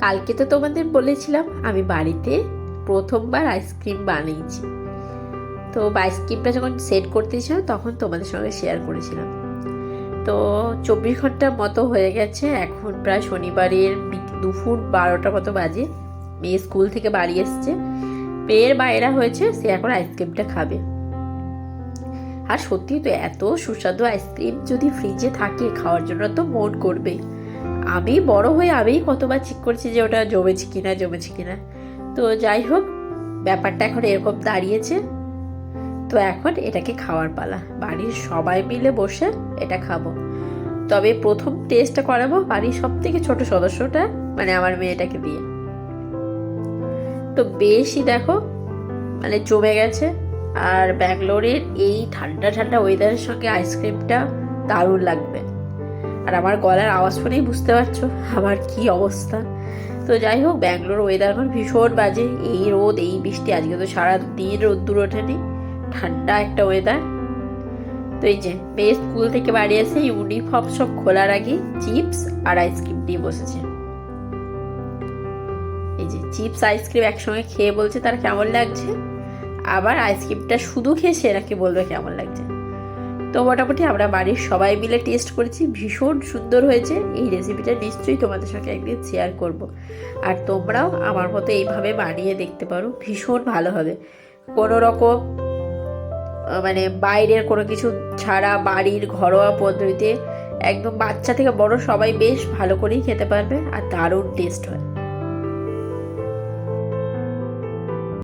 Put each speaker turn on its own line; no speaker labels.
কালকে তো তোমাদের বলেছিলাম আমি বাড়িতে প্রথমবার আইসক্রিম বানিয়েছি। তো আইসক্রিমটা যখন সেট করতেছিলাম তখন তোমাদের সঙ্গে শেয়ার করেছিলাম। তো 24 ঘন্টার মতো হয়ে গেছে, এখন প্রায় শনিবারের দুপুর 12টা মতো বাজে। মেয়ে স্কুল থেকে বাড়ি এসছে, মেয়ের বাইরা হয়েছে, সে এখন আইসক্রিমটা খাবে। আর সত্যি তো এত সুস্বাদু আইসক্রিম যদি ফ্রিজে থাকে খাওয়ার জন্য তো মন করবে। আমি বড় হয়ে আমি কতবার চেক করেছি যে ওটা জমেছে কিনা। তো যাই হোক, ব্যাপারটা এখন এরকম দাঁড়িয়েছে। তো এখন এটাকে খাওয়ার পালা, বাড়ির সবাই মিলে বসে এটা খাবো। তবে প্রথম টেস্টটা করাবো বাড়ির সব থেকে ছোট সদস্যটা, মানে আমার মেয়েটাকে দিয়ে। তো বেশি দেখো মানে জমে গেছে। আর ব্যাঙ্গালোরের এই ঠান্ডা ঠান্ডা ওয়েদারের সঙ্গে আইসক্রিমটা দারুণ লাগবে। আর আমার গলার আওয়াজ শুনেই বুঝতে পারছো আমার কি অবস্থা। তো যাই হোক, ব্যাঙ্গালোর ওয়েদার এখন ভীষণ বাজে, এই রোদ এই বৃষ্টি, আজকে তো সারাদিন রোদ্দুর ওঠেনি, ঠান্ডা একটা ওয়েদার। তো এই যে মেয়ে স্কুল থেকে বাড়ি এসে ইউনিফর্ম সব খোলার আগে চিপস আর আইসক্রিম দিয়ে বসেছে। এই যে চিপস আইসক্রিম একসঙ্গে খেয়ে বলছে তার কেমন লাগছে, আবার আইসক্রিমটা শুধু খেয়ে সে নাকি বলবে কেমন লাগছে। তো মোটামুটি আমরা বাড়ির সবাই মিলে টেস্ট করেছি, ভীষণ সুন্দর হয়েছে। এই রেসিপিটা নিশ্চয়ই তোমাদের সঙ্গে একদিন শেয়ার করব। আর তোমরাও আমার মতো এইভাবে বানিয়ে দেখতে পারো, ভীষণ ভালো হবে। কোনো রকম মানে বাইরের কোনো কিছু ছাড়া বাড়ির ঘরোয়া পদ্ধতিতে একদম বাচ্চা থেকে বড় সবাই বেশ ভালো করেই খেতে পারবে, আর দারুণ টেস্ট হয়।